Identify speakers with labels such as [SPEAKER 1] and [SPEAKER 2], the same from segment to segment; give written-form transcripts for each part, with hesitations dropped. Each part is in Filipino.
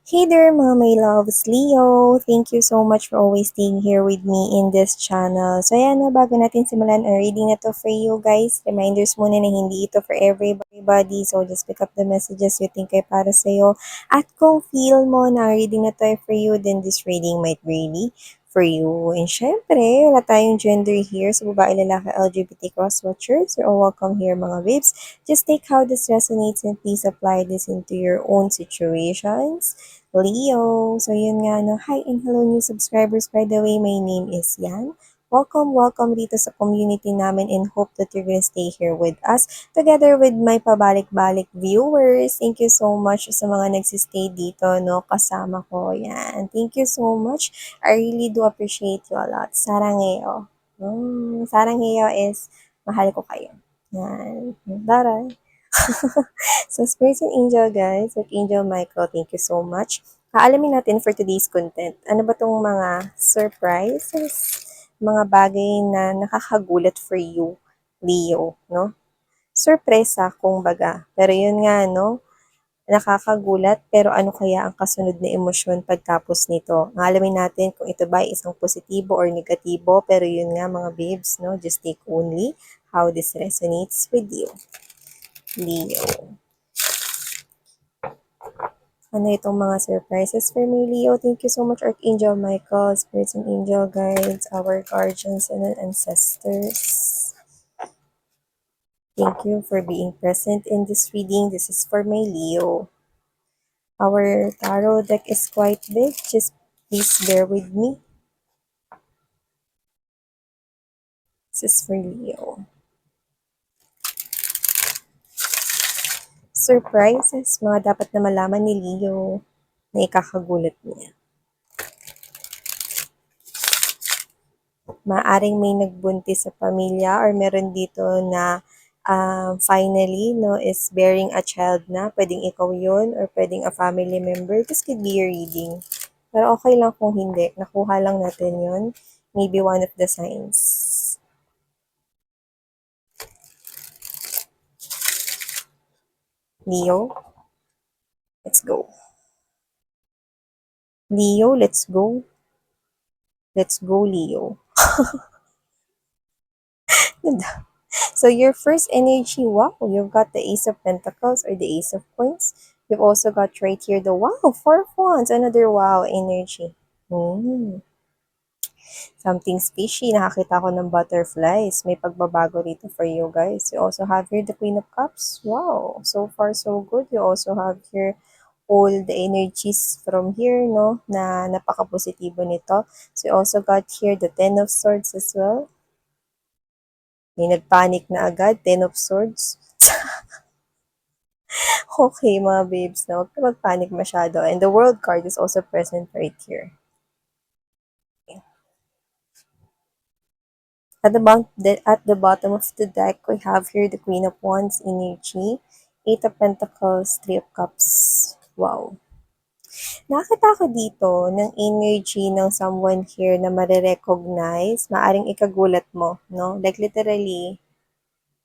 [SPEAKER 1] Hey there mga my loves, Leo! Thank you so much for always staying here with me in this channel. So ayan na, bago natin simulan ang reading na to for you guys, reminders muna na hindi ito for everybody. So just pick up the messages you think ay para sa'yo. At kung feel mo na ang reading na to ay for you, then this reading might really for you. And syempre, wala tayong gender here. So babae, lalaki, LGBT cross watchers, you're all welcome here mga babes. Just take how this resonates and please apply this into your own situations. Leo. So yun nga, no. Hi and hello new subscribers. By the way, my name is Yan. Welcome dito sa community namin and hope that you're gonna stay here with us together with my pabalik-balik viewers. Thank you so much sa mga nagsistay dito, no, kasama ko. Yan. Thank you so much. I really do appreciate you a lot. Sarangeo. Sarangeo is mahal ko kayo. Yan. Daray. So, Spirits and Angel, guys, Archangel Michael, thank you so much. Alamin natin for today's content. Ano ba tong mga surprises, mga bagay na nakakagulat for you, Leo, no? Surpresa, kung baga. Pero yun nga, no? Nakakagulat, pero ano kaya ang kasunod na emosyon pagtapos nito? Alamin natin kung ito ba ay isang positibo or negatibo, pero yun nga, mga babes, no? Just take only how this resonates with you, Leo. Ano itong mga surprises for me, Leo? Thank you so much, Archangel Michael, spirits and angel guides, our guardians and ancestors. Thank you for being present in this reading. This is for my Leo. Our tarot deck is quite big. Just please bear with me. This is for Leo. Surprises, mga dapat na malaman ni Leo na ikakagulat niya. Maaring may nagbuntis sa pamilya or meron dito na finally, no, is bearing a child na. Pwedeng ikaw yun or pwedeng a family member. This could be your reading. Pero okay lang kung hindi. Nakuha lang natin yun. Maybe one of the signs. Leo, let's go. Leo, let's go. Let's go, Leo. So your first energy, wow, you've got the Ace of Pentacles or the Ace of Coins. You've also got right here the wow, Four of Wands, another wow energy. Something fishy. Nakakita ko ng butterflies. May pagbabago rito for you guys. You also have here the Queen of Cups. Wow, so far so good. You also have here all the energies from here, no, na napaka-positibo nito. So you also got here the Ten of Swords as well. May nagpanic na agad, Ten of Swords. Okay, mga babes, na huwag ka mag-panic masyado. And the World card is also present right here. Okay. At the bottom of the deck, we have here the Queen of Wands energy, Eight of Pentacles, Three of Cups. Wow. Nakakita ko dito ng energy ng someone here na marirecognize, maaring ikagulat mo, no? Like literally,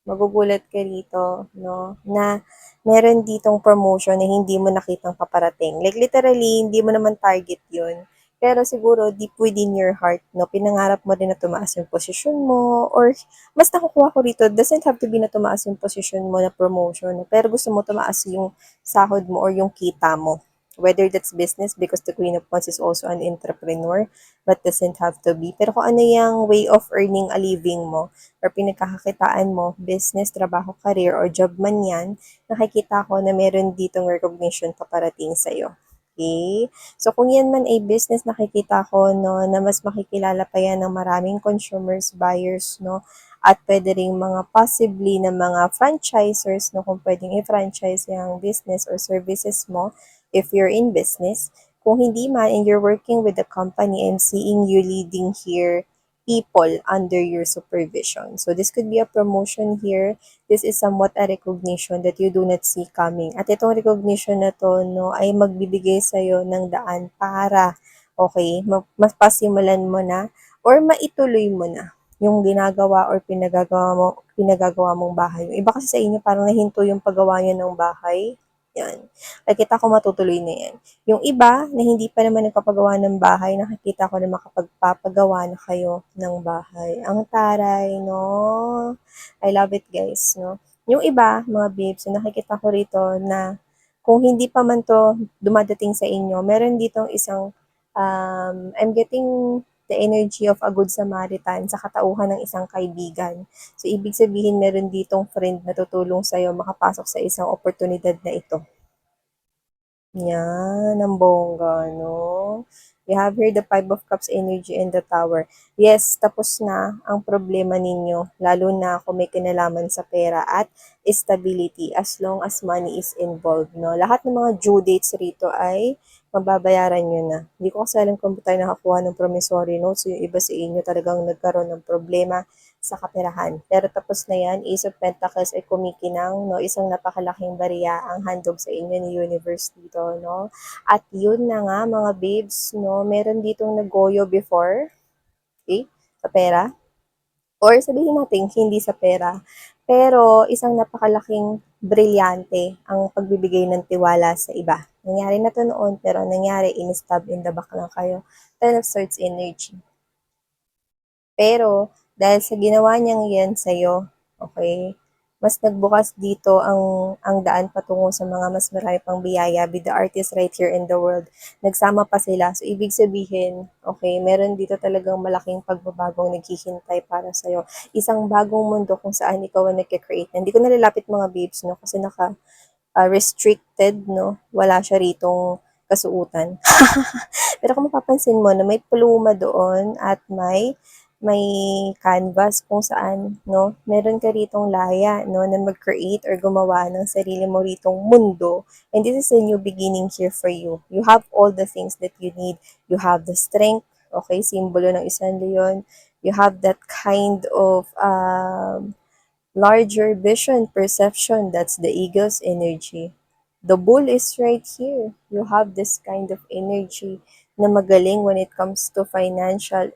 [SPEAKER 1] magugulat ka dito, no? Na meron ditong promotion na hindi mo nakitang paparating. Like literally, hindi mo naman target yun. Pero siguro, deep within your heart, no, pinangarap mo din na tumaas yung posisyon mo, or mas nakukuha ko rito, doesn't have to be na tumaas yung posisyon mo na promotion, no, pero gusto mo tumaas yung sahod mo or yung kita mo. Whether that's business, because the Queen of Wands is also an entrepreneur, but doesn't have to be. Pero kung ano yung way of earning a living mo, or pinagkakakitaan mo, business, trabaho, career, or job man yan, nakikita ko na meron ditong recognition paparating sa'yo. Okay? So, kung yan man ay business, nakikita ko, no, na mas makikilala pa yan ng maraming consumers, buyers, no, at pwede rin mga possibly na mga franchisers, no, kung pwedeng i-franchise yung business or services mo if you're in business. Kung hindi man and you're working with the company, I'm seeing you leading here people under your supervision. So this could be a promotion here. This is somewhat a recognition that you do not see coming. At itong recognition na to, no, ay magbibigay sa'yo ng daan para, okay, mapasimulan mo na or maituloy mo na yung ginagawa or pinagagawa mong bahay. Yung iba kasi sa inyo parang nahinto yung paggawa niyo ng bahay. Yan. Nakikita ko matutuloy na yan. Yung iba na hindi pa naman nagpapagawa ng bahay, nakikita ko na makapagpapagawa na kayo ng bahay. Ang taray, no? I love it, guys, no? Yung iba, mga babes, yung nakikita ko rito na kung hindi pa man to dumadating sa inyo, meron ditong isang, I'm getting the energy of a good Samaritan sa katauhan ng isang kaibigan. So, ibig sabihin, meron ditong friend na tutulong sa'yo makapasok sa isang oportunidad na ito. Yan, ang bongga, no? You have here the Five of Cups energy and the Tower. Yes, tapos na ang problema ninyo, lalo na kung may kinalaman sa pera at stability as long as money is involved, no? Lahat ng mga due dates rito ay mababayaran nyo na. Hindi ko kasi alam kung tayo nakakuha ng promissory notes. Yung iba sa inyo talagang nagkaroon ng problema sa kaperahan. Pero tapos na yan, Ace of Pentacles ay kumikinang, no? Isang napakalaking bariya ang handog sa inyo ni Universe dito, no? At yun na nga, mga babes, no? Meron ditong naggoyo before, okay? Sa pera. Or sabihin natin, hindi sa pera. Pero isang napakalaking brilyante ang pagbibigay ng tiwala sa iba. Nangyari na to noon, pero nangyari, in-stab in the back lang kayo. Ten of Swords energy. Pero, dahil sa ginawa niyang yan sa'yo, okay, mas nagbukas dito ang daan patungo sa mga mas marami pang biyaya with the artist right here in the world. Nagsama pa sila. So, ibig sabihin, okay, meron dito talagang malaking pagbabagong naghihintay para sa'yo. Isang bagong mundo kung saan ikaw ang nagkikreate. Hindi ko nalalapit mga babes, no? Kasi restricted, no? Wala siya ritong kasuutan. Pero kung mapapansin mo na may pluma doon at may canvas kung saan, no, meron ka ritong laya, no, na mag-create or gumawa ng sarili mo ritong mundo. And this is a new beginning here for you. You have all the things that you need. You have the strength, okay, simbolo ng isang leon. You have that kind of larger vision, perception, that's the ego's energy. The bull is right here. You have this kind of energy na magaling when it comes to financial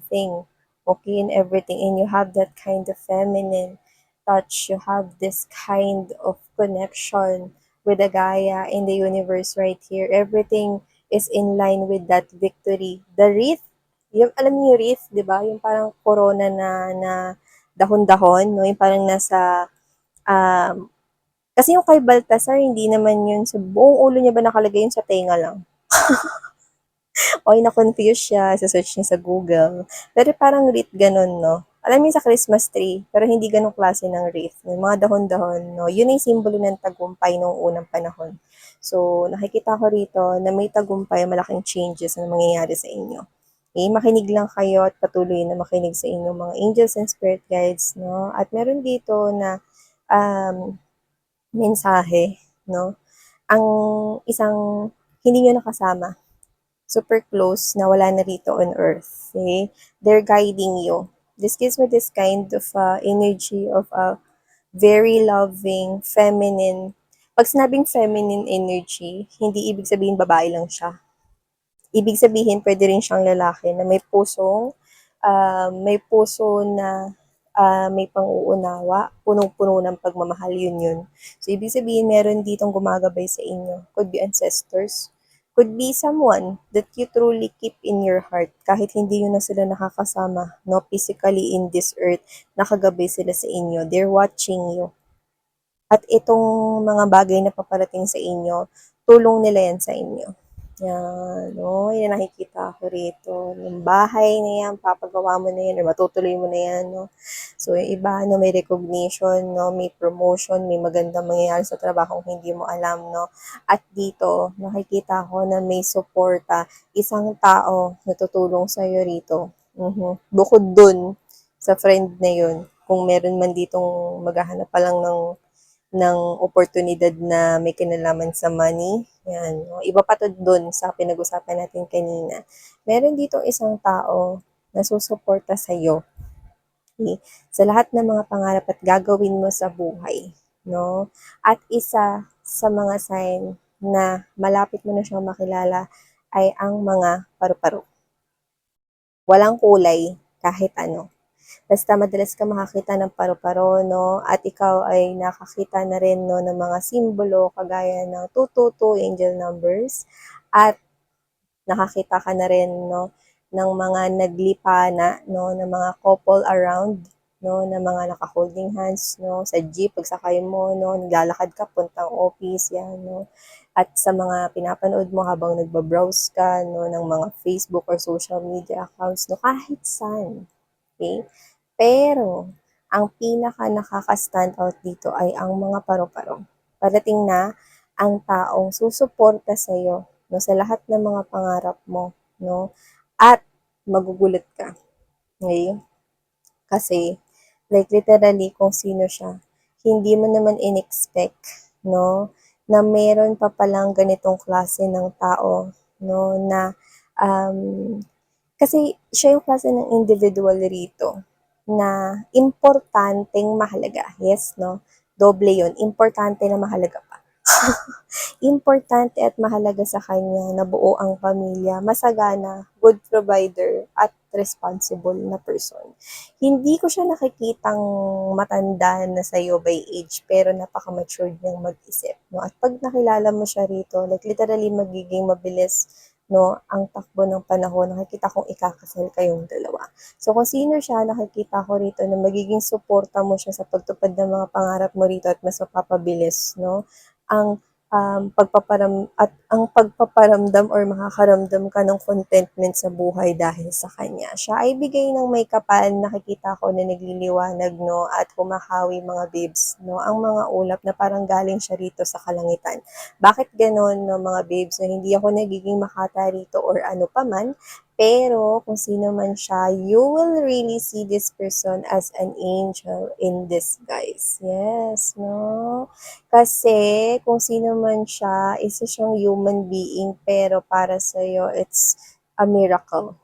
[SPEAKER 1] thing, okay, and everything. And you have that kind of feminine touch. You have this kind of connection with the Gaia in the universe right here. Everything is in line with that victory. The wreath, yung, alam niyo yung wreath, di ba? Yung parang corona na dahon-dahon, no? Yung parang nasa, um, kasi yung kay Baltasar, hindi naman yun sa buong ulo niya ba nakalagay yun sa tenga lang. O, na-confuse siya, sa-search niya sa Google. Pero parang wreath ganun, no? Alam niyo sa Christmas tree, pero hindi ganun klase ng wreath. Yung mga dahon-dahon, no? Yun ay simbolo ng tagumpay noong unang panahon. So, nakikita ko rito na may tagumpay, malaking changes na mangyayari sa inyo. Okay, makinig lang kayo at patuloy na makinig sa inyong mga angels and spirit guides, no? At meron dito na mensahe, no? Ang isang hindi nyo nakasama, super close na wala na rito on earth. Okay? They're guiding you. This gives me this kind of energy of a very loving, feminine. Pag sinabing feminine energy, hindi ibig sabihin babae lang siya. Ibig sabihin, pwede rin siyang lalaki na may puso na may pang-uunawa, punong-puno ng pagmamahal, yun. So, ibig sabihin, meron ditong gumagabay sa inyo. Could be ancestors, could be someone that you truly keep in your heart. Kahit hindi yun na sila nakakasama, no, physically in this earth, nakagabay sila sa inyo. They're watching you. At itong mga bagay na paparating sa inyo, tulong nila yan sa inyo. Yan, no? Yan nakikita ko rito. Yung bahay na yan, papagawa mo na yan, or matutuloy mo na yan, no? So, yung iba, no, may recognition, no, may promotion, may magandang mangyayari sa trabaho kung hindi mo alam, no? At dito, nakikita ko na may suporta, isang tao na tutulong sa'yo rito. Bukod dun, sa friend na yun, kung meron man ditong maghahanap pa lang ng oportunidad na may kinalaman sa money. Yan. No? Iba pa to dun sa pinag-usapan natin kanina. Meron dito isang tao na susuporta sa iyo. Okay? Sa lahat ng mga pangarap at gagawin mo sa buhay. No? At isa sa mga sign na malapit mo na siyang makilala ay ang mga paru-paro. Walang kulay kahit ano. Basta madalas ka makakita ng paru-paro, no? At ikaw ay nakakita na rin, no, ng mga simbolo kagaya ng 222 angel numbers. At nakakita ka na rin, no, ng mga naglipana, no, ng mga couple around, no, na mga naka-holding hands, no, sa jeep, pagsakay mo, no, naglalakad ka puntang office, yan, no. At sa mga pinapanood mo habang nagbabrowse ka, no, ng mga Facebook or social media accounts, no, kahit saan. Okay? Pero, ang pinaka nakaka-stand out dito ay ang mga paru-paro. Parating na ang taong susuporta sa'yo, no, sa lahat ng mga pangarap mo, no, at magugulat ka. Okay? Kasi, like literally kung sino siya, hindi mo naman in-expect, no, na meron pa palang ganitong klase ng tao, no, na um, kasi siya yung klase ng individual rito na importanteng mahalaga. Yes, no? Doble yun. Importante na mahalaga pa. Importante at mahalaga sa kanya na buo ang pamilya, masagana, good provider, at responsible na person. Hindi ko siya nakikitang matanda na sa'yo by age, pero napaka-matured niyang mag-isip. No? At pag nakilala mo siya rito, like literally magiging mabilis, no, ang takbo ng panahon, nakikita kong ikakasal kayong dalawa. So kung sino siya, nakikita ko rito na magiging suporta mo siya sa pagtupad ng mga pangarap mo rito at mas mapapabilis, no, ang pagpaparamdam or makakaramdam ka ng contentment sa buhay dahil sa kanya. Siya ay bigay ng may kapal, nakikita ko na nagliliwanag, no, at humakawi mga babes, no, ang mga ulap na parang galing siya rito sa kalangitan. Bakit ganon, no, mga babes, na hindi ako nagiging makata rito or ano pa man, pero kung sino man siya, you will really see this person as an angel in disguise. Yes, no? Kasi kung sino man siya, isa siyang human being, pero para sa'yo, it's a miracle.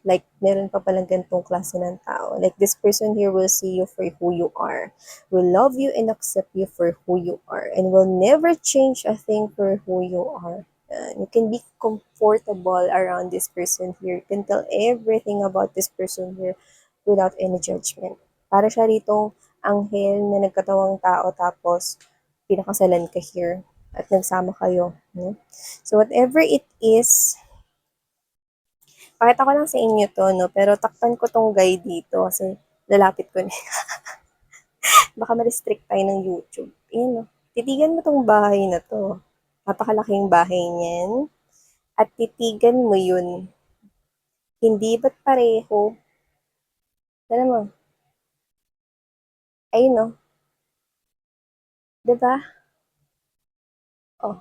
[SPEAKER 1] Like, meron pa palang ganitong klase ng tao. Like, this person here will see you for who you are, will love you and accept you for who you are, and will never change a thing for who you are. You can be comfortable around this person here. You can tell everything about this person here without any judgment. Para siya ritong anghel na nagkatawang tao tapos pinakasalan ka here at nagsama kayo. No? So whatever it is, pakita ko lang sa inyo to, no? Pero takpan ko tong guy dito kasi lalapit ko na. Baka ma-restrict tayo ng YouTube. Ayan, no? Titigan mo tong bahay na to. Napakalaking bahay niyan. At titigan mo yun. Hindi ba't pareho? Alam mo, ayun, no? Diba? Oh,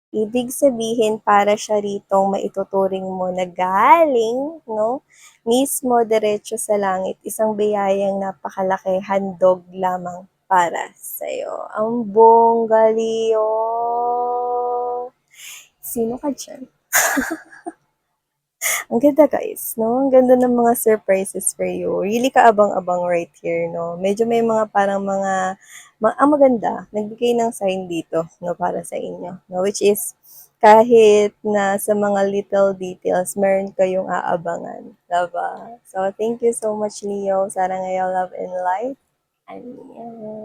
[SPEAKER 1] ibig sabihin para siya ritong maituturing mo na galing, no, mismo diretso sa langit, isang biyayang napakalaki, handog lamang para sa'yo. Ang bongga, Leo! Sino ka dyan? Ang ganda guys, no? Ang ganda ng mga surprises for you. Really kaabang-abang right here, no? Medyo may mga parang mga, ang maganda, nagbigay ng sign dito, no, para sa inyo, no? Which is, kahit na sa mga little details, meron kayong aabangan. Diba? So, thank you so much, Leo. Sana ngayon love and light. Annyeong.